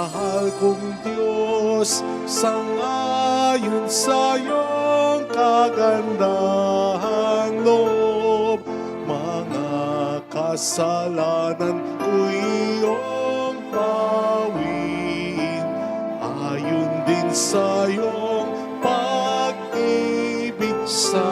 Mahal kong Diyos, sangayon sa iyong kagandahang loob, mga kasalanan ko'y iyong bawiin, ayon din sa iyong pag-ibig sa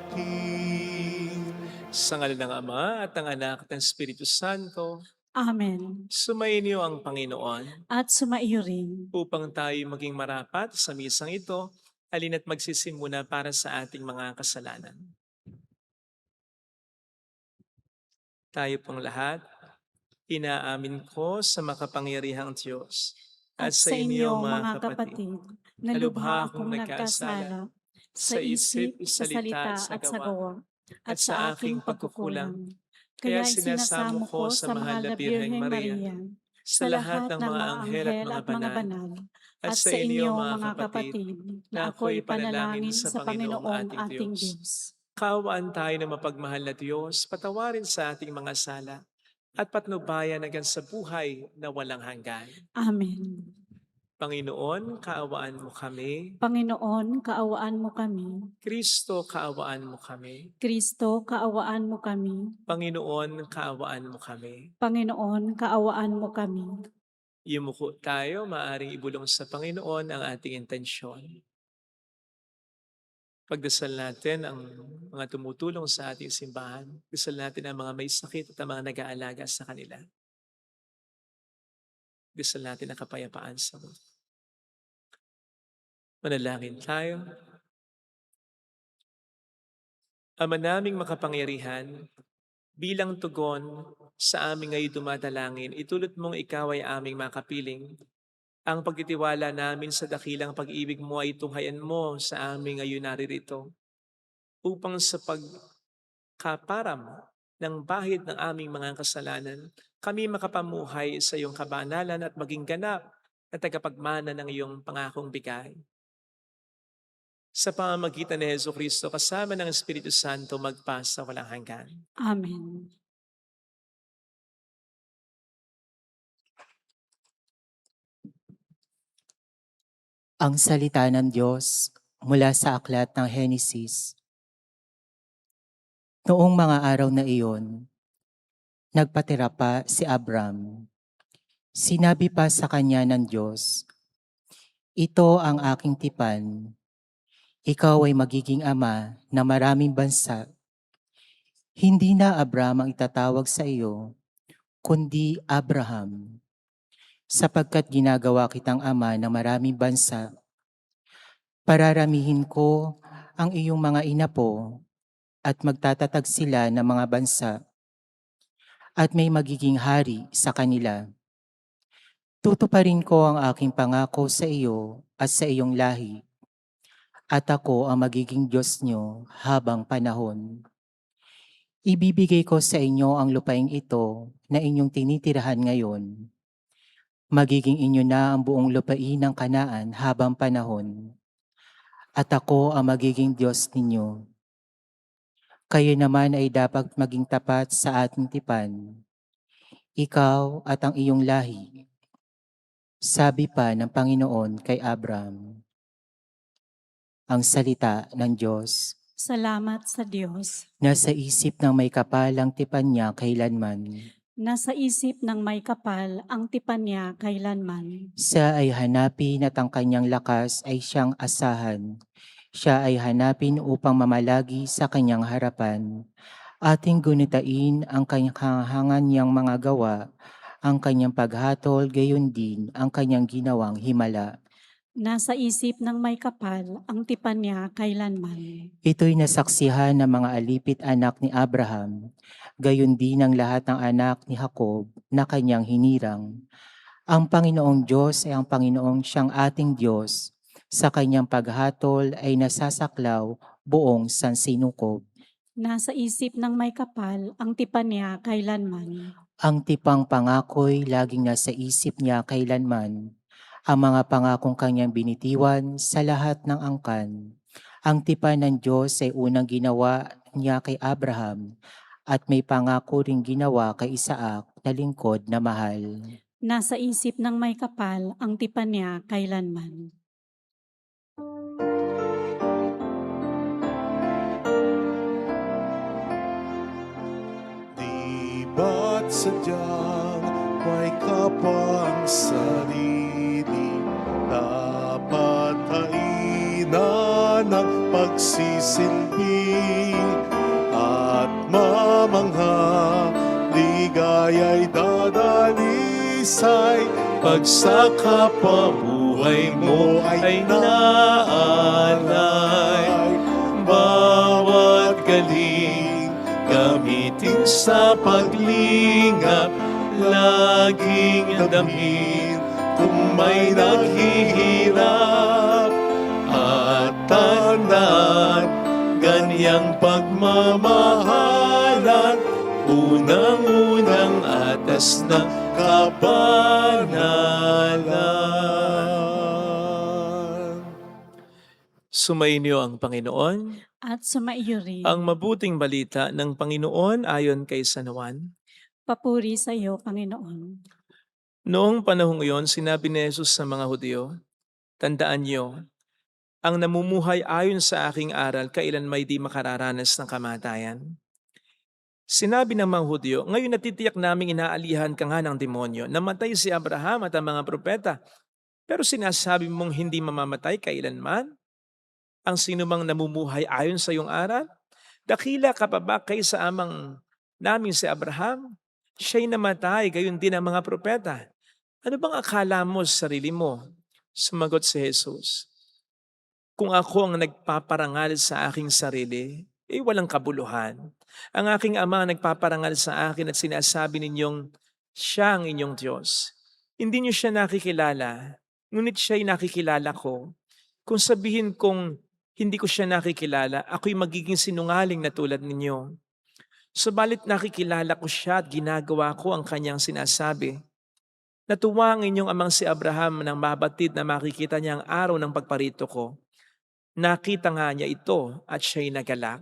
akin. Sa ngalan ng Ama at ng Anak at ng Espiritu Santo, Amen. sumainyo ang Panginoon At sumaiyo rin. upang tayo maging marapat sa misang ito, halina't magsisimuna para sa ating mga kasalanan. Tayo pong lahat, inaamin ko sa makapangyarihang Diyos At sa inyo, mga kapatid, na lubha akong nagkasala sa isip, sa salita at sa gawa, at sa aking pagkukulang. Kaya sinasamo ko sa mahal na Birheng Maria, sa lahat ng mga anghel at mga banal, at sa inyo, mga kapatid, na ako'y panalangin sa Panginoong ating Diyos. Kaawaan tayo ng mapagmahal na Diyos, patawarin sa ating mga sala, at patnubayan hanggang sa buhay na walang hanggan. Amen. Panginoon, kaawaan mo kami. Panginoon, kaawaan mo kami. Kristo, kaawaan mo kami. Kristo, kaawaan mo kami. Panginoon, kaawaan mo kami. Panginoon, kaawaan mo kami. Yumuko tayo, maaring ibulong sa Panginoon ang ating intensyon. Pagdasal natin ang mga tumutulong sa ating simbahan. Dasal natin ang mga may sakit at ang mga nag-aalaga sa kanila. Dasal natin ang kapayapaan sa mundo. Manalangin tayo. Ama naming makapangyarihan, bilang tugon sa aming ngayon dumadalangin, itulot mong ikaw ay aming makapiling. Ang pagtitiwala namin sa dakilang pag-ibig mo ay tunghayan mo sa aming ngayon naririto, upang sa pagkaparam ng bahid ng aming mga kasalanan, kami makapamuhay sa iyong kabanalan at maging ganap na tagapagmana ng iyong pangakong bigay. Sa pamamagitan ni Jesucristo kasama ng Espiritu Santo magpasa walang hanggan. Amen. Ang salita ng Diyos mula sa aklat ng Henesis. Noong mga araw na iyon, nagpatira pa si Abram. Sinabi pa sa kanya ng Diyos, "Ito ang aking tipan. Ikaw ay magiging ama ng maraming bansa. Hindi na Abram ang itatawag sa iyo, kundi Abraham, sapagkat ginagawa kitang ama ng maraming bansa. Pararamihin ko ang iyong mga inapo at magtatatag sila ng mga bansa at may magiging hari sa kanila. Tutuparin ko ang aking pangako sa iyo at sa iyong lahi, at ako ang magiging Diyos niyo habang panahon. Ibibigay ko sa inyo ang lupaing ito na inyong tinitirahan ngayon. Magiging inyo na ang buong lupain ng Kanaan habang panahon, at ako ang magiging Diyos ninyo. Kayo naman ay dapat maging tapat sa ating tipan, ikaw at ang iyong lahi." Sabi pa ng Panginoon kay Abram. Ang salita ng Diyos. Salamat sa Diyos. Nasa isip ng may kapal ang tipan niya kailanman. Nasa isip ng may kapal ang tipan niya kailanman. Siya ay hanapin at ang kanyang lakas ay siyang asahan. Siya ay hanapin upang mamalagi sa kanyang harapan. Ating gunitain ang kahangan niyang mga gawa, ang kanyang paghatol, gayon din ang kanyang ginawang himala. Nasa isip ng may kapal ang tipan niya kailanman. Ito'y nasaksihan ng mga alipit anak ni Abraham, gayon din ang lahat ng anak ni Jacob na kanyang hinirang. Ang Panginoong Diyos ay ang Panginoong siyang ating Diyos. Sa kanyang paghatol ay nasasaklaw buong sansinukob. Nasa isip ng may kapal ang tipan niya kailanman. Ang tipang pangako'y laging nasa isip niya kailanman. Ang mga pangakong kanyang binitiwan sa lahat ng angkan. Ang tipan ng Diyos ay unang ginawa niya kay Abraham at may pangako ring ginawa kay Isaac na lingkod na mahal. Nasa isip ng may kapal ang tipan niya kailanman. Di ba't sadyang may kapang sarili, dapat haina ng pagsisilbi at mamangha, ligaya'y dadalisay pag sa kapabuhay mo ay naalay. Bawat galing gamitin sa paglingap, laging damhin kung may naghihirap. At tandaan, ganyang pagmamahalan, unang-unang atas ng kabanalan. Sumainyo ang Panginoon. At sumaiyo rin. Ang mabuting balita ng Panginoon ayon kay San Juan. Papuri sa iyo, Panginoon. Noong panahong iyon, sinabi ni Jesus sa mga Hudyo, "Tandaan niyo, ang namumuhay ayon sa aking aral, kailan may di makararanas ng kamatayan." Sinabi ng mga Hudyo, "Ngayon natitiyak naming inaalihan ka nga ng demonyo. Namatay si Abraham at ang mga propeta. Pero sinasabi mong hindi mamamatay kailanman? Ang sinumang namumuhay ayon sa iyong aral? Dakila ka pa ba kaysa amang namin si Abraham? Siya'y namatay, gayon din ang mga propeta. Ano bang akala mo sa sarili mo?" Sumagot si Jesus, "Kung ako ang nagpaparangal sa aking sarili, walang kabuluhan. Ang aking Ama ang nagpaparangal sa akin at sinasabi ninyong siya ang inyong Diyos. Hindi niyo siya nakikilala, ngunit siya'y nakikilala ko. Kung sabihin kong hindi ko siya nakikilala, ako'y magiging sinungaling na tulad ninyo. Subalit nakikilala ko siya at ginagawa ko ang kanyang sinasabi. Natuwa ang inyong amang si Abraham nang mabatid na makikita niya ang araw ng pagparito ko. Nakita nga niya ito at siya'y nagalak."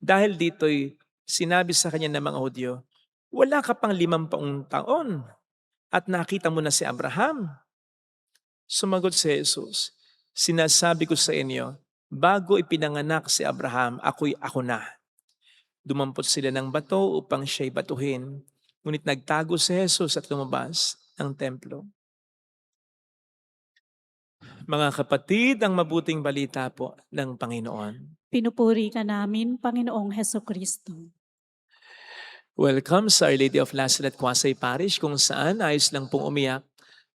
Dahil dito'y sinabi sa kanya ng mga Hudyo, "Wala ka pang 50 taon at nakita mo na si Abraham." Sumagot si Jesus, "Sinasabi ko sa inyo, bago ipinanganak si Abraham, ako na." Dumampot sila ng bato upang siya'y batuhin, ngunit nagtago si Jesus at lumabas ng templo. Mga kapatid, ang mabuting balita po ng Panginoon. Pinupuri ka namin, Panginoong Hesukristo. Welcome sa Our Lady of Lazaret Quasay Parish, kung saan ayos lang pong umiyak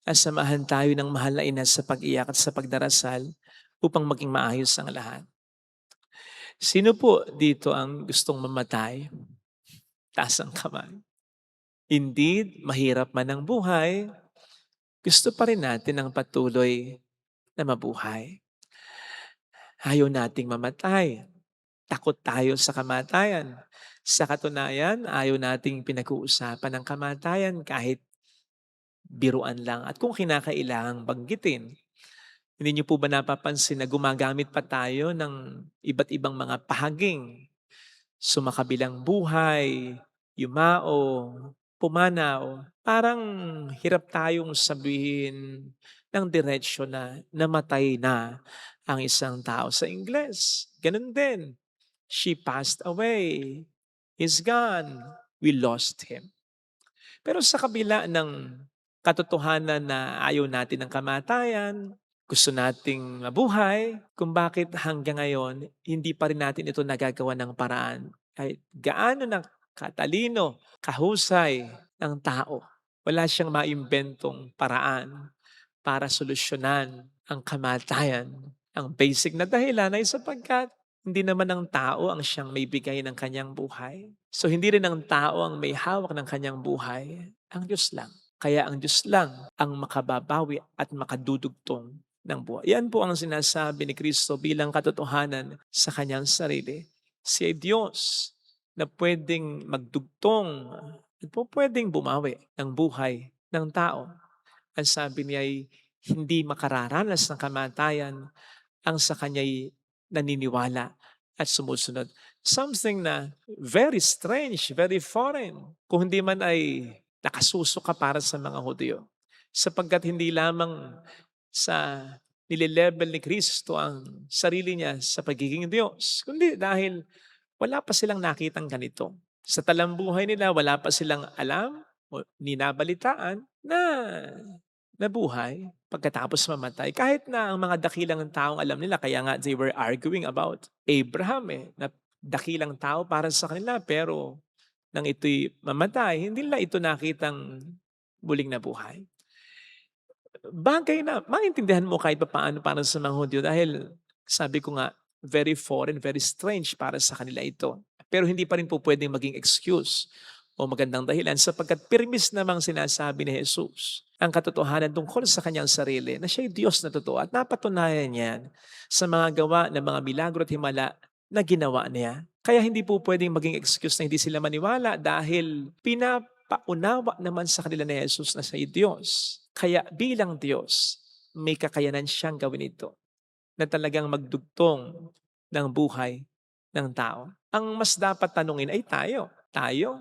at samahan tayo ng mahal na ina sa pag-iyak at sa pagdarasal upang maging maayos ang lahat. Sino po dito ang gustong mamatay? Taas ang kamay. Indeed, mahirap man ang buhay, gusto pa rin natin ang patuloy na mabuhay. Ayaw nating mamatay. Takot tayo sa kamatayan. Sa katunayan, ayaw nating pinag-uusapan ng kamatayan kahit biruan lang at kung kinakailangang banggitin. Hindi niyo po ba napapansin na gumagamit pa tayo ng iba't ibang mga pahaging? Sumakabilang buhay, yumao, pumanaw. Parang hirap tayong sabihin ng diretsyo na namatay na ang isang tao. Sa Ingles, ganun din. She passed away. He's gone. We lost him. Pero sa kabila ng katotohanan na ayaw natin ng kamatayan, gusto nating mabuhay, kung bakit hanggang ngayon, hindi pa rin natin ito nagagawa ng paraan. Kahit gaano na katalino, kahusay ng tao, wala siyang maimbentong paraan para solusyonan ang kamatayan. Ang basic na dahilan ay sapagkat hindi naman ang tao ang siyang may bigay ng kanyang buhay. So hindi rin ang tao ang may hawak ng kanyang buhay. Ang Diyos lang. Kaya ang Diyos lang ang makababawi at makadudugtong ng buhay. Yan po ang sinasabi ni Kristo bilang katotohanan sa kanyang sarili. Siya ay Diyos na pwedeng magdugtong at po pwedeng bumawi ng buhay ng tao. Ang sabi niya ay hindi makararanas ng kamatayan ang sa kanya'y naniniwala at sumusunod. Something na very strange, very foreign. Kung hindi man ay nakasuso ka para sa mga Hudyo. Sapagkat hindi lamang sa nile-level ni Kristo ang sarili niya sa pagiging Diyos, kundi dahil wala pa silang nakitang ganito. Sa talambuhay nila, wala pa silang alam o ninabalitaan na nabuhay pagkatapos mamatay. Kahit na ang mga dakilang taong alam nila, kaya nga they were arguing about Abraham na dakilang tao para sa kanila, pero nang ito'y mamatay, hindi nila ito nakitang muling nabuhay. Bagay na maintindihan mo kahit papaano para sa mga Hudyo dahil sabi ko nga, very foreign, very strange para sa kanila ito. Pero hindi pa rin po pwedeng maging excuse o magandang dahilan sapagkat pirmis namang sinasabi ni Jesus ang katotohanan tungkol sa kanyang sarili na siya'y Diyos na totoo at napatunayan niyan sa mga gawa ng mga milagro at himala na ginawa niya. Kaya hindi po pwedeng maging excuse na hindi sila maniwala dahil pinapaunawa naman sa kanila ni Jesus na siya'y Diyos. Kaya bilang Diyos, may kakayanan siyang gawin ito na talagang magdugtong ng buhay ng tao. Ang mas dapat tanungin ay tayo. Tayo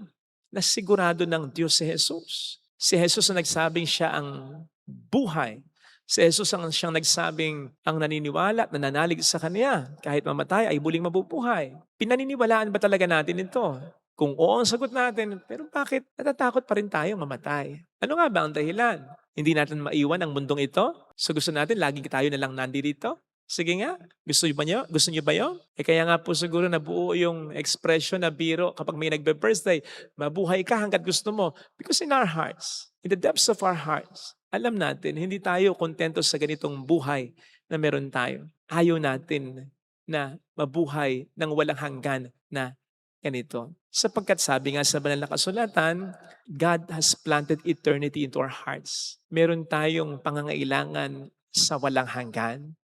na sigurado ng Diyos si Jesus. Si Jesus ang nagsabing siya ang buhay. Si Jesus ang siyang nagsabing ang naniniwala at nananalig sa Kanya kahit mamatay ay muling mabubuhay. Pinaniniwalaan ba talaga natin ito? Kung oo ang sagot natin, pero bakit natatakot pa rin tayo mamatay? Ano nga ba ang dahilan? Hindi natin maiwan ang mundong ito? So gusto natin lagi tayo na lang nandito? Sige nga, gusto niyo ba niyo? Gusto niyo ba yun? Kaya nga po siguro nabuo yung expression na biro kapag may nagbe-birthday, mabuhay ka hanggat gusto mo. Because in our hearts, in the depths of our hearts, alam natin, hindi tayo kontento sa ganitong buhay na meron tayo. Ayaw natin na mabuhay ng walang hanggan na ganito. Sapagkat sabi nga sa banal na kasulatan, God has planted eternity into our hearts. Meron tayong pangangailangan sa walang hanggan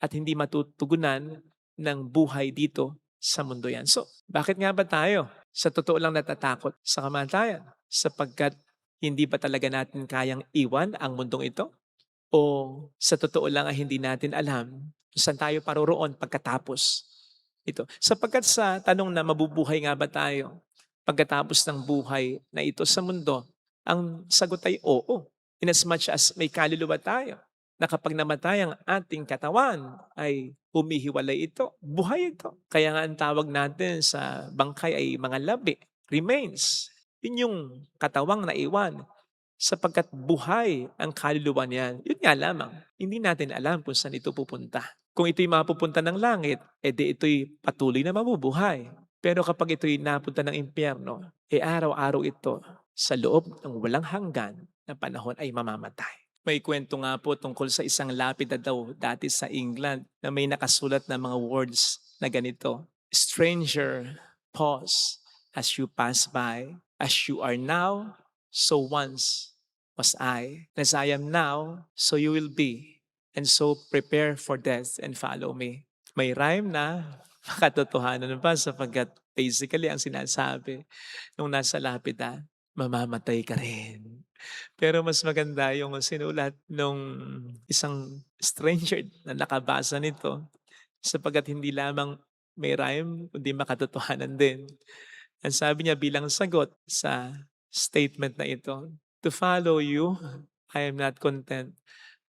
at hindi matutugunan ng buhay dito sa mundo yan. So, bakit nga ba tayo sa totoo lang natatakot sa kamatayan? Sapagkat hindi ba talaga natin kayang iwan ang mundong ito? O sa totoo lang ay hindi natin alam kung saan tayo paroroon pagkatapos ito? Sapagkat sa tanong na mabubuhay nga ba tayo pagkatapos ng buhay na ito sa mundo, ang sagot ay oo. Inasmuch as may kaluluwa tayo na kapag namatay ang ating katawan ay humihiwalay ito, buhay ito. Kaya nga ang tawag natin sa bangkay ay mga labi, remains. Yun yung katawang naiwan sapagkat buhay ang kaluluwa niyan. Yun nga lamang, hindi natin alam kung saan ito pupunta. Kung ito'y mapupunta ng langit, edi ito'y patuloy na mabubuhay. Pero kapag ito'y napunta ng impyerno, araw-araw ito sa loob ng walang hanggan na panahon ay mamamatay. May kwento nga po tungkol sa isang lapida daw dati sa England na may nakasulat na mga words na ganito. Stranger, pause as you pass by. As you are now, so once was I. As I am now, so you will be. And so prepare for death and follow me. May rhyme na makatotohanan pa sapagkat basically ang sinasabi nung nasa lapida, mamamatay ka rin. Pero mas maganda yung sinulat nung isang stranger na nakabasa nito sapagkat hindi lamang may rhyme, kundi makatotohanan din. Ang sabi niya bilang sagot sa statement na ito, to follow you, I am not content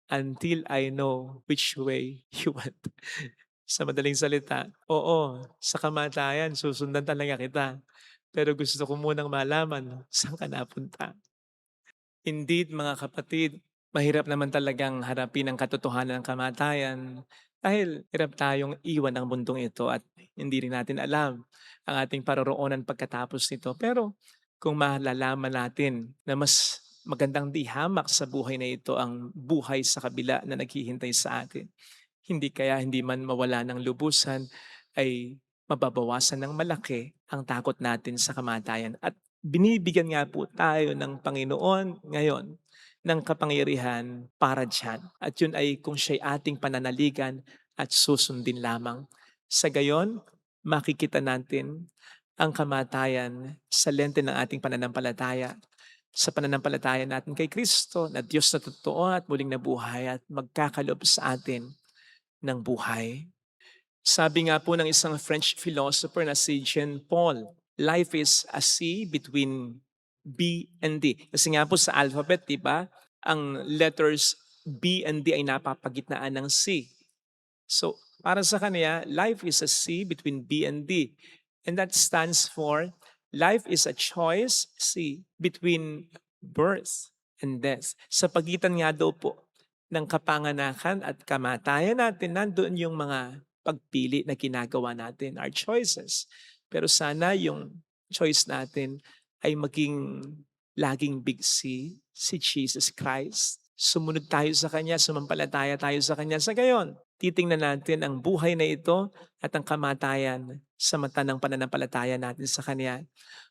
until I know which way you went. Sa madaling salita, oo, sa kamatayan, susundan talaga kita. Pero gusto ko munang malaman saan ka napunta. Indeed, mga kapatid, mahirap naman talagang harapin ang katotohanan ng kamatayan dahil hirap tayong iwan ang mundong ito at hindi rin natin alam ang ating paroroonan pagkatapos nito. Pero kung malalaman natin na mas magandang dihamak sa buhay na ito ang buhay sa kabila na naghihintay sa atin, hindi man mawala ng lubusan ay mababawasan ng malaki ang takot natin sa kamatayan. At binibigyan nga po tayo ng Panginoon ngayon ng kapangyarihan para dyan. At yun ay kung siya'y ating pananaligan at susundin lamang. Sa gayon, makikita natin ang kamatayan sa lente ng ating pananampalataya. Sa pananampalataya natin kay Kristo na Diyos na totoo at muling nabuhay at magkakalob sa atin ng buhay. Sabi nga po ng isang French philosopher na si Jean Paul, life is a sea between B and D. Kasi nga po sa alphabet, di ba, ang letters B and D ay napapagitnaan ng C. So, para sa kanya, life is a C between B and D. And that stands for life is a choice, C, between birth and death. Sa pagitan nga daw po ng kapanganakan at kamatayan natin, nandoon yung mga pagpili na ginagawa natin, our choices. Pero sana yung choice natin ay maging laging big C, si Jesus Christ. Sumunod tayo sa Kanya, sumampalataya tayo sa Kanya. Sa gayon, titingnan natin ang buhay na ito at ang kamatayan sa mata ng pananampalataya natin sa Kanya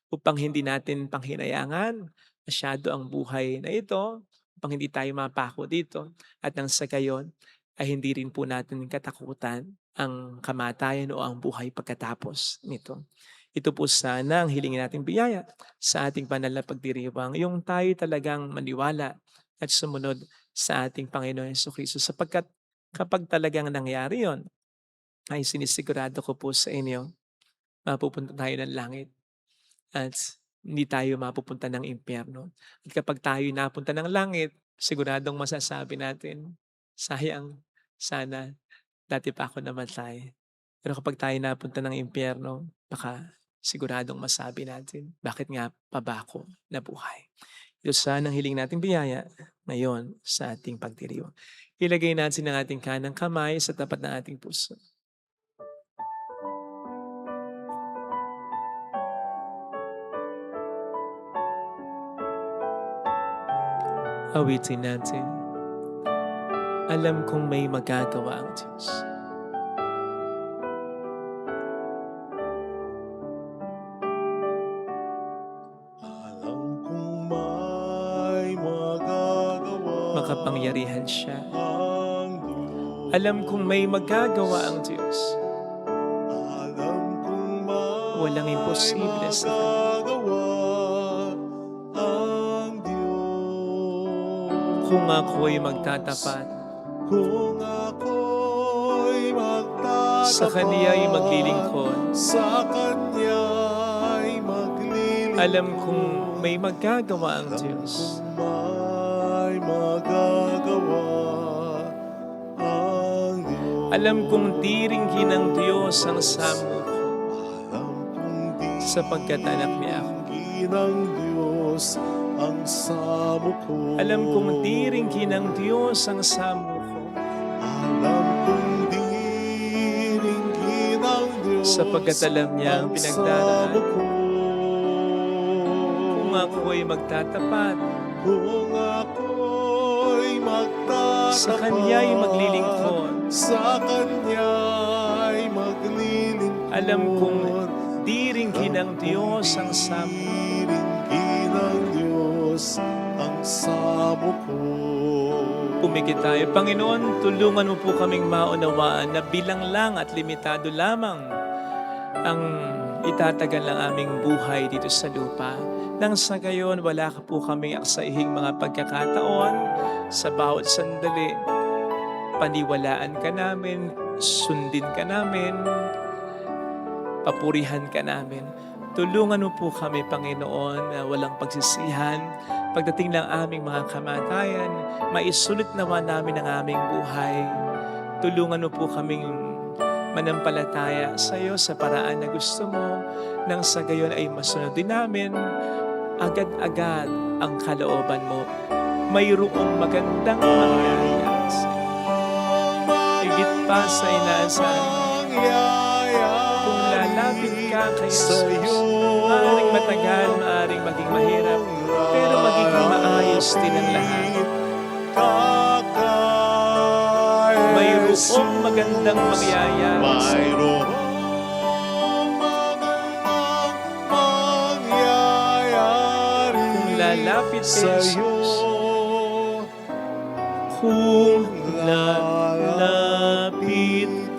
upang hindi natin panghinayangan masyado ang buhay na ito, upang hindi tayo mapako dito at nang sa gayon ay hindi rin po natin katakutan ang kamatayan o ang buhay pagkatapos nito. Ito po sana ang hilingin nating biyaya sa ating banal na pagdiriwang, yung tayo talagang maniwala at sumunod sa ating Panginoon Jesucristo. Sapagkat kapag talagang nangyari yon, ay sinisigurado ko po sa inyo, mapupunta tayo ng langit at hindi tayo mapupunta ng impyerno. At kapag tayo napunta ng langit, siguradong masasabi natin, sayang, sana, dati pa ako namatay. Pero kapag tayo napunta ng impyerno, baka siguradong masabi natin, bakit nga pa ba ako nabuhay? Ito sana ang hiling nating biyaya ngayon sa ating pagdiriwang. Ilagay natin ang ating kanang kamay sa tapat ng ating puso. Awitin natin. Alam kong may magagawa ang Diyos. Alam kong may magagawa Makapangyarihan siya. ang Diyos. Alam kong may magagawa ang Diyos. Alam kong may Walang imposible sa Kanya. magagawa ang Diyos. Kung ako'y magtatapat, Kung ako'y magtatapat sa Kaniya'y maglilingkod, sa Kanya'y maglilingkod, alam kong may magagawa ang Diyos. may magagawa ang Diyos. Alam kong diringgin ng Diyos ang samo ko, Alam kong di sapagkat anak niya ako. ng Diyos ang samo ko. Alam kong diringgin ng Diyos ang samo ko, Alam kong diringgin ng Diyos sapagkat alam niya ang samo pinagdaraanan. ko. Kung ako'y magtatapat, Kung ako'y magtatapat sa Kaniya'y maglilingkod, sa Kanya'y maglilingkod, alam kong diringgin ng Diyos ang samo ko. diringgin ng Diyos ang samo ko. Pumikit tayo. Panginoon, tulungan mo po kaming maunawaan na bilang lang at limitado lamang ang itatagal ng aming buhay dito sa lupa. Nang sa gayon, wala ka po kaming aksaihing mga pagkakataon sa bawat sandali. Paniwalaan ka namin, sundin ka namin, papurihan ka namin. Tulungan mo po kami, Panginoon, na walang pagsisihan. Pagdating ng aming mga kamatayan, maisulit nawa namin ang aming buhay. Tulungan mo po kaming manampalataya sa iyo sa paraan na gusto mo, nang sa gayon ay masunod din namin agad-agad ang kalooban mo. Mayroong magandang mangyayari sa iyo. Higit pa sa inaasahan, kung lalapit ka kay Jesus, maaaring matagal, maaaring maging mahirap, pero magiging maayos din ang lahat. Mayroong magandang mangyayari sa iyo. Mayroong magandang mangyayari Kung lalapit kay sa Jesus, iyo. kung lalapit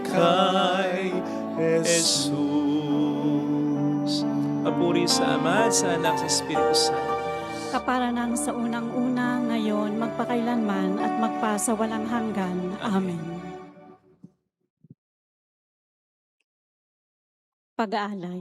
kay Jesus. Papuri sa Ama, sa Anak, sa Espiritu Santo. Kaparanang sa unang-una, ngayon, magpakailanman at magpasawalang hanggan. Amen. Pag-aalay.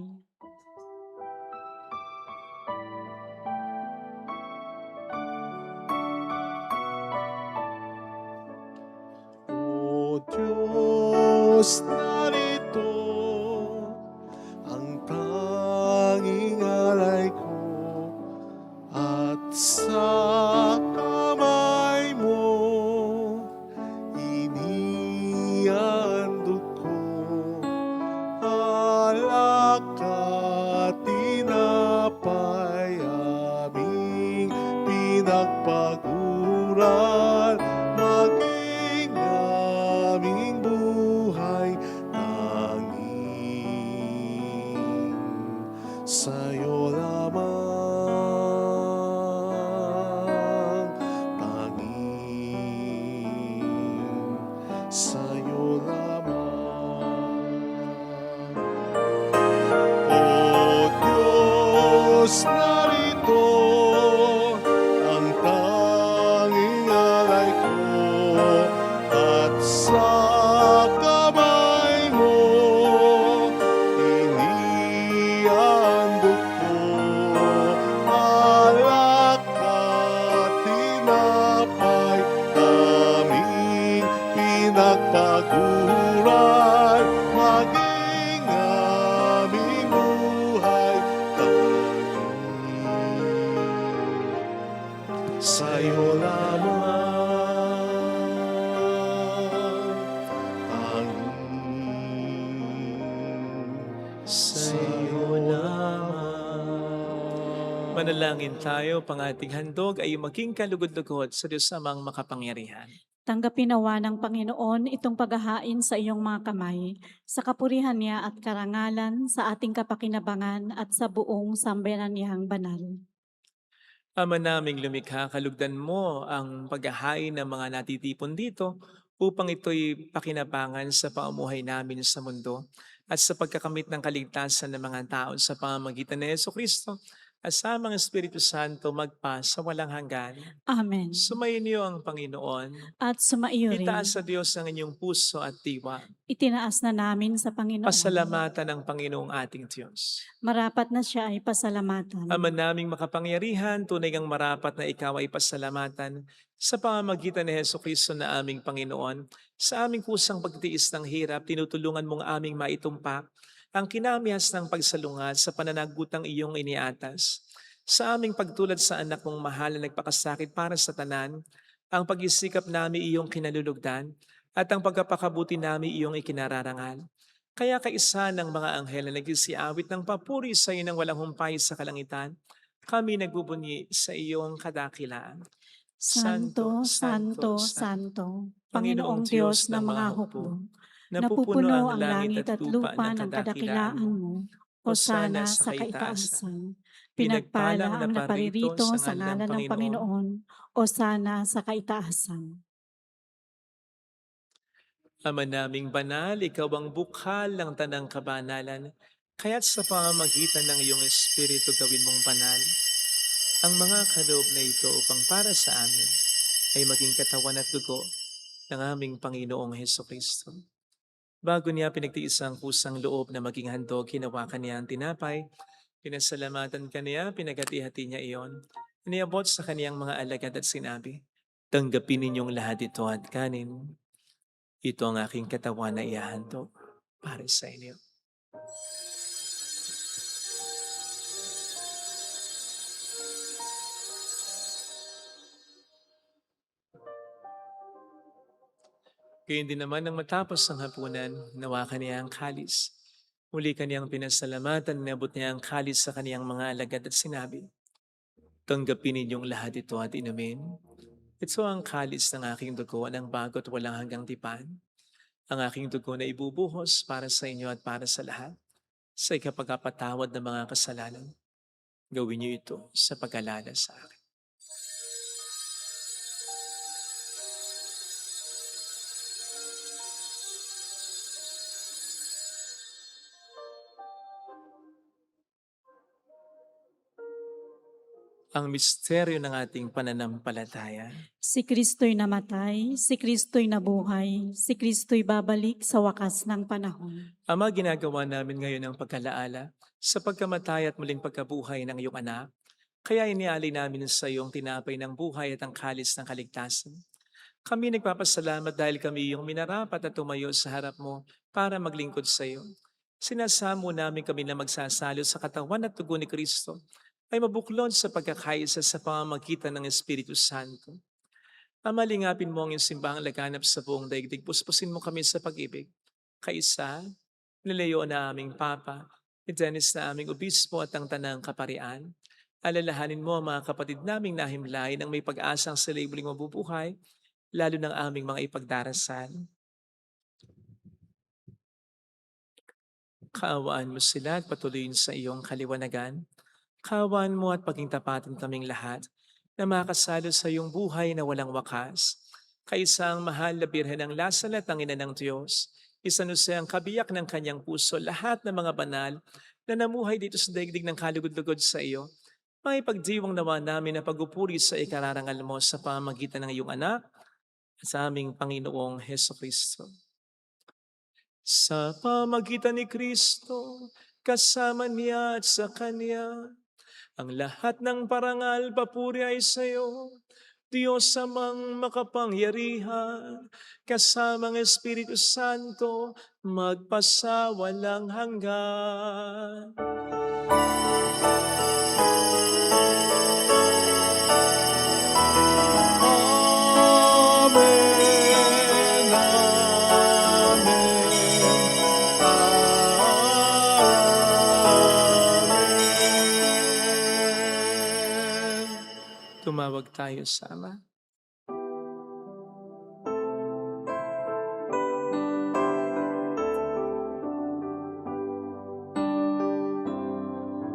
Diyos, narito ang tanging alay ko at sa kamay mo inihandog ko alak at tinapay aming pinagpaguran maging aming buhay tanging sa'yo lamang, tanging sa'yo lamang. O Diyos, narito ang tanging alay ko at sa kamay mo inihandog ko alak at tinapay aming pinagpaguran maging aming buhay tanging sa'yo lamang, tanging sa'yo lamang. Manalangin tayo, pang ating handog ay maging kalugod-lugod sa Diyos Amang makapangyarihan. Tanggapin nawa ng Panginoon itong paghahain sa iyong mga kamay, sa kapurihan niya at karangalan, sa ating kapakinabangan at sa buong sambayanan niyang banal. Ama naming lumikha, kalugdan mo ang paghahain ng mga natitipon dito upang ito'y pakinabangan sa pamumuhay namin sa mundo at sa pagkakamit ng kaligtasan ng mga tao sa pamamagitan ni Jesucristo at sa mga Espiritu Santo magpa sa walang hanggan. Amen. Sumayin niyo ang Panginoon. At sumaiyo rin, Itaas sa Diyos ang inyong puso at diwa. itinaas na namin sa Panginoon. Pasalamatan ang Panginoong ating Diyos. Marapat na siya ay pasalamatan. Ama naming makapangyarihan, tunay ngang marapat na ikaw ay pasalamatan sa pamamagitan ni Jesucristo na aming Panginoon. Sa aming kusang pagtiis ng hirap, tinutulungan mong aming maitumpak ang kinamihas ng pagsalungat sa pananagutang iyong iniatas. Sa aming pagtulad sa anak mong mahal na nagpakasakit para sa tanan, ang pag-isikap namin iyong kinalulugdan at ang pagkapakabuti namin iyong ikinararangal. Kaya kaisa ng mga anghel na nagsisiawit ng papuri sa iyo ng walang humpay sa kalangitan, kami nagbubunyi sa iyong kadakilaan. Santo, Santo, Santo, Panginoong Diyos ng mga hukbo, napupuno ang langit at lupa ng kadakilaan mo. Hosana sa kaitaasan. Pinagpala ang naparirito sa ngalan ng Panginoon. Hosana sa kaitaasan. Ama naming banal, ikaw ang bukhal ng tanang kabanalan, kaya't sa pamamagitan ng iyong Espiritu gawin mong banal ang mga kaloob na ito upang para sa amin ay maging katawan at dugo ng aming Panginoong Hesukristo. Bago niya pinagtiis ang kusang loob na maging handog, hinawakan niya ang tinapay, pinasalamatan kaniya, pinagati-hati niya iyon, iniabot sa kaniyang mga alagad at sinabi, "Tanggapin ninyong lahat ito at kanin. Ito ang aking katawan na ihahandog para sa inyo." Gayun din naman nang matapos ang hapunan, nawakan niya ang kalis. Muli kaniyang pinasalamatan, inabot niya ang kalis sa kaniyang mga alagad at sinabi, "Tanggapin ninyong lahat ito at inumin. Ito ang kalis ng aking dugo ng bago't walang hanggang tipan. Ang aking dugo na ibubuhos para sa inyo at para sa lahat, sa ikapagpatawad ng mga kasalanan. Gawin niyo ito sa pag-alala sa akin." Ang misteryo ng ating pananampalataya. Si Kristo'y namatay, si Kristo'y nabuhay, si Kristo'y babalik sa wakas ng panahon. Ama, ginagawa namin ngayon ang pagkalaala sa pagkamatay at muling pagkabuhay ng iyong anak. Kaya inialay namin sa iyong tinapay ng buhay at ang kalis ng kaligtasan. Kami nagpapasalamat dahil kami yung minarapat na tumayo sa harap mo para maglingkod sa iyo. Sinasamo namin kami na magsasalo sa katawan at dugo ni Kristo ay mabuklod sa pagkakaisa sa pamamagitan ng Espiritu Santo. Amalingapin mo ang iyong simbahang laganap sa buong daigdig. Puspusin mo kami sa pag-ibig. Kaisa, ni Leo na aming Papa, ni Dennis na aming Obispo at ang Tanang Kaparian. Alalahanin mo ang mga kapatid naming nahimlay ng may pag-asang sa libuling mabubuhay, lalo ng aming mga ipagdarasal. Kaawaan mo sila at patuloyin sa iyong kaliwanagan. Kaawaan mo at paging tapatin kaming lahat na makasalo sa iyong buhay na walang wakas. Kaisa ang mahal na Birhen ng Lasal at ang Ina ng Diyos, isanusa ang kabiyak ng kanyang puso, lahat ng mga banal na namuhay dito sa daigdig ng kalugod-lugod sa iyo, may pagdiwang nawa namin na pagupuri sa ikararangal mo sa pamamagitan ng iyong anak at sa aming Panginoong Heso Kristo. Sa pamamagitan ni Kristo, kasama niya at sa Kanya, ang lahat ng parangal, papuri ay sa iyo, Diyos amang makapangyarihan, kasamang Espiritu Santo, magpasawalang hanggan. Amen, amen. Tumawag tayo sa Ama.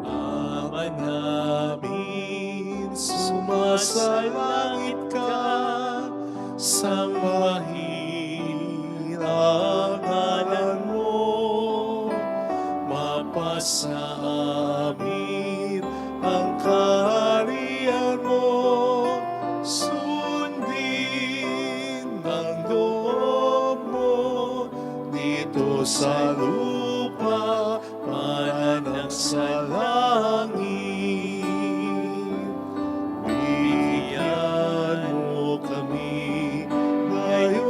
Ama namin, sumasalangit ka, sambahin ang ngalan mo, mapasa amin ang kaharian mo, sundin ang loob mo, dito sa lupa, mananang sa langit. Bigyan mo kami ngayon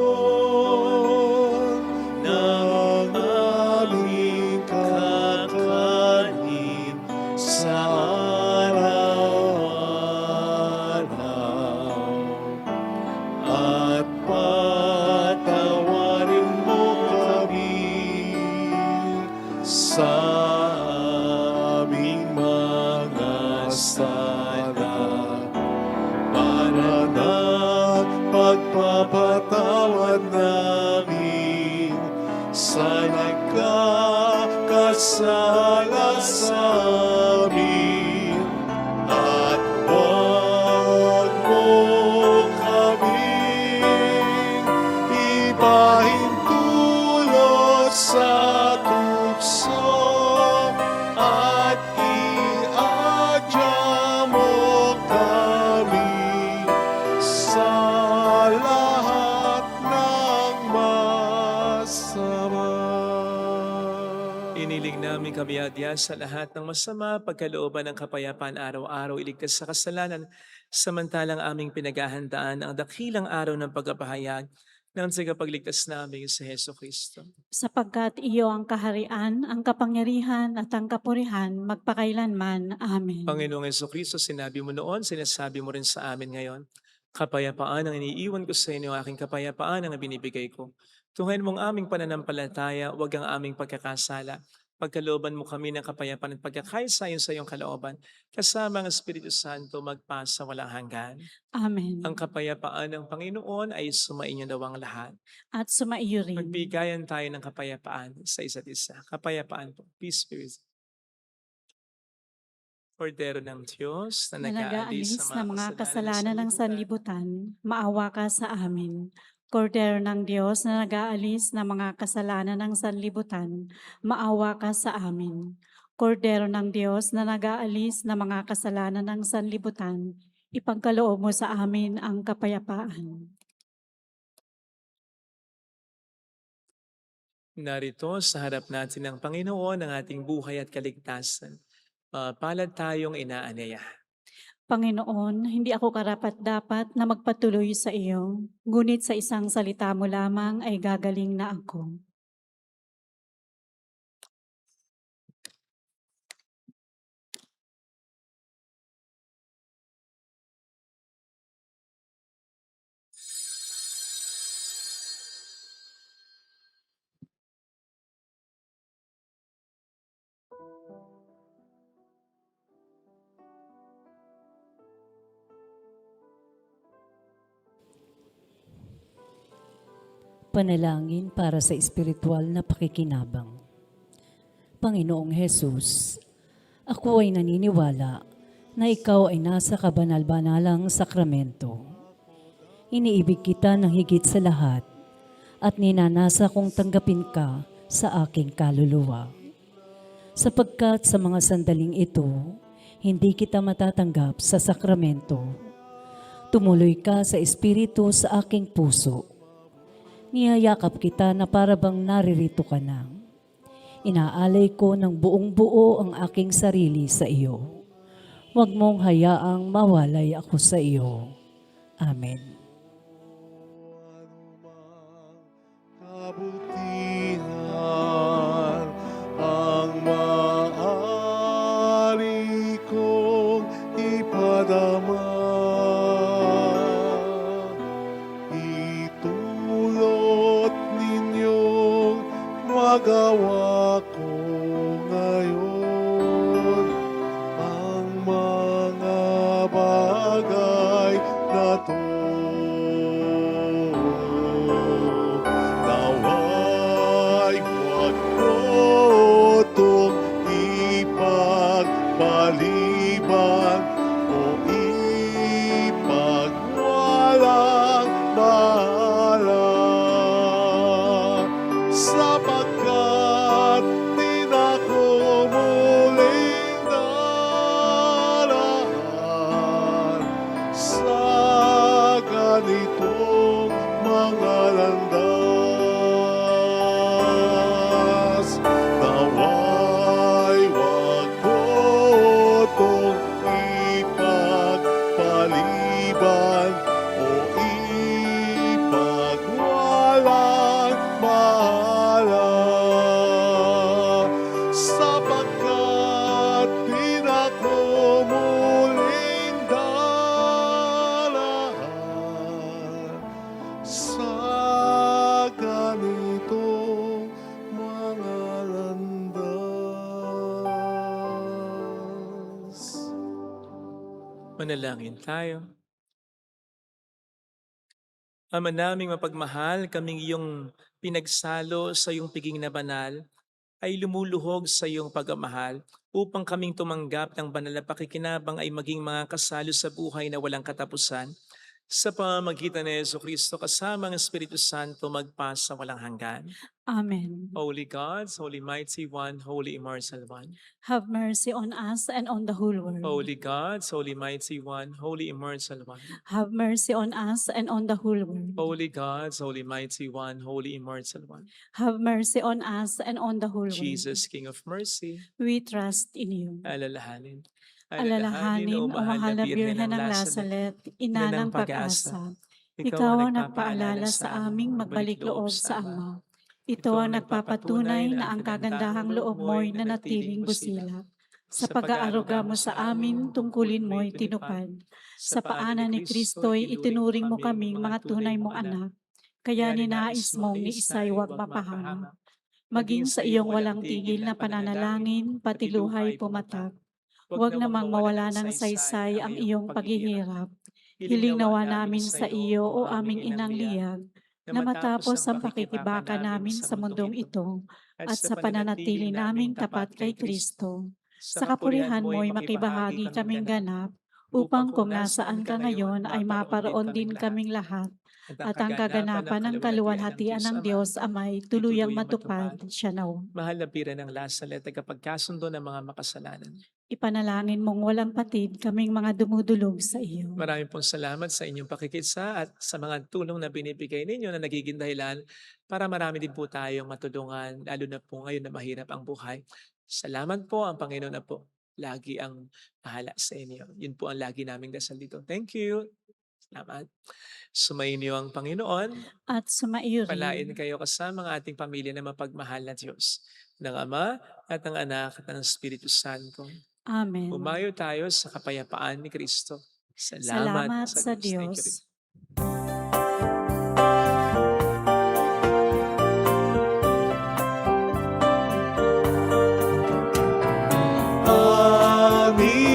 ng aming kakanin sa araw-araw. At patawarin mo kami sa aming mga sala, para na pagpapatawad namin sa nagkakasala sa amin. At huwag mo kaming ipahintulot sa tukso, at iadya mo kami sa lahat ng masama. Iniling namin kami adya sa lahat ng masama, pagkalooban ng kapayapaan araw-araw, iligtas sa kasalanan, samantalang aming pinaghahandaan ang dakilang araw ng pagpapahayag ng tagapagligtas namin sa Heso Kristo. Sapagkat iyo ang kaharian, ang kapangyarihan at ang kapurihan magpakailanman. Amen. Panginoong Heso Kristo, sinabi mo noon, sinasabi mo rin sa amin ngayon, kapayapaan ang iniiwan ko sa inyo, aking kapayapaan ang binibigay ko. Tunghayin mong aming pananampalataya, huwag ang aming pagkakasala. Pagkalooban mo kami ng kapayapaan at pagkakaisa sa iyong kalooban, kasama ang Espiritu Santo magpasa walang hanggan. Amen. Ang kapayapaan ng Panginoon ay sumainyo daw ang lahat. At sumaiyo rin. Magbigayan tayo ng kapayapaan sa isa't isa. Kapayapaan po. Peace be with you. Kordero ng Diyos na nag-aalis na mga kasalanan ng sanlibutan, maawa ka sa amin. Kordero ng Diyos na nag-aalis na mga kasalanan ng sanlibutan, maawa ka sa amin. Kordero ng Diyos na nag-aalis na mga kasalanan ng sanlibutan, ipagkaloob mo sa amin ang kapayapaan. Narito sa harap natin ng Panginoon ang ating buhay at kaligtasan. Palad tayong inaanaya. Panginoon, hindi ako karapat-dapat na magpatuloy sa iyo, ngunit sa isang salita mo lamang ay gagaling na ako. Panalangin para sa espiritual na pakikinabang. Panginoong Hesus, ako ay naniniwala na ikaw ay nasa kabanal-banalang sakramento. Iniibig kita ng higit sa lahat at ninanasa kong tanggapin ka sa aking kaluluwa. Sapagkat sa mga sandaling ito, hindi kita matatanggap sa sakramento. Tumuloy ka sa espiritu sa aking puso. Niyayakap kita na parabang naririto ka na. Inaalay ko ng buong buo ang aking sarili sa iyo. Huwag mong hayaang mawalay ako sa iyo. Amen. Kabutihan ang maaari kong ipadama. Itulot ninyong magawa ko ngayon ang mga bagay na to. Nawa'y huwag ko itong ipagpaliban o ipagwalang bahala, sapagkat di na ko muling daraan sa ganitong mga landas. Nawa'y huwag ko itong ipagpaliban o ipagwalang bahala, sapagkat di na ko muling daraan sa ganitong mga landas. Manalangin tayo. Ama naming mapagmahal, kaming iyong pinagsalo sa iyong piging na banal, ay lumuluhog sa iyong pagmamahal upang kaming tumanggap ng banal na pakikinabang ay maging mga kasalo sa buhay na walang katapusan. Sa pamamagitan ni Jesucristo kasama ang Espiritu Santo magpasa walang hanggan. Amen. Holy God, Holy Mighty One, Holy Immortal One. Have mercy on us and on the whole world. Holy God, Holy Mighty One, Holy Immortal One. Have mercy on us and on the whole world. Holy God, Holy Mighty One, Holy Immortal One. Have mercy on us and on the whole world. Jesus, King of Mercy, We trust in you. alalahanin. Alalahanin, o mahal na Birhen ng Lasalet, ina ng pag-asa. Ikaw ang nagpaalala sa aming magbalik loob sa Ama. Ito ang nagpapatunay na ang kagandahang loob mo'y nanatiling busilak. Sa pag-aaruga mo sa amin, tungkulin mo'y tinupad. Sa paanan ni Kristo'y itinuring mo kaming mga tunay mong anak. Kaya ninais mong ni isa'y huwag mapahamak. Maging sa iyong walang tigil na pananalangin, pati luhay pumatak. Huwag namang mawala ng saysay ang iyong paghihirap. Hiling nawa namin sa iyo, o aming inang liyag, na matapos ang pakikibaka namin sa mundong ito at sa pananatili naming tapat kay Kristo. Sa kapurihan mo'y makibahagi kaming ganap, upang kung nasaan ka ngayon ay maparoon din kaming lahat, at ang kaganapan ng kaluwalhatian ng Diyos Amay tuluyang matupad siya nawa. Mahal na Birhen ng Lasalet, tagapagkasundo ng mga makasalanan. Ipanalangin mong walang patid kaming mga dumudulog sa iyo. Maraming pong salamat sa inyong pakikisa at sa mga tulong na binibigay ninyo na nagiging dahilan para marami din po tayong matulungan, lalo na po ngayon na mahirap ang buhay. Salamat po, ang Panginoon na po lagi ang bahala sa inyo. Yun po ang lagi naming dasal dito. Thank you. Salamat. Sumainyo ang Panginoon. At sumaiyo Palain rin. kayo kasama ang ating pamilya na mapagmahal na Diyos, ng Ama at ng Anak at ng Espiritu Santo. Amen. Umayo tayo sa kapayapaan ni Kristo. Salamat sa Thank you. Diyos.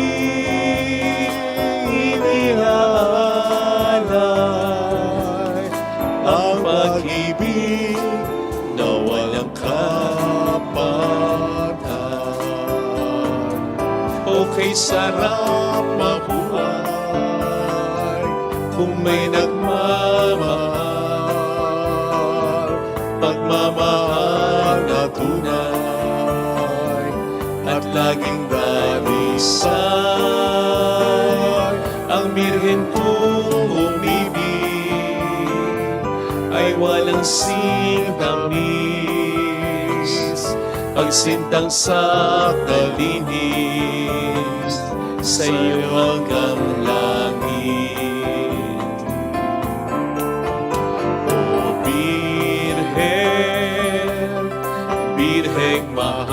Aming iniaalay ang pag-ibig na walang kapantay. Okay, sarap mabuhay kung may nagmamahal, pagmamahal na tunay at laging dalisay. Ang birhen kong umibig ay walang sintamis, pagsintang sa kalinis sa iyo hanggang langit. O Birhen, Birheng mahal,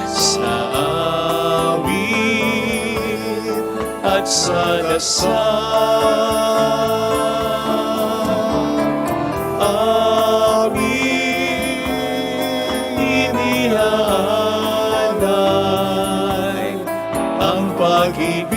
sa awit at sa dasal, aming iniaalay ang pag-ibig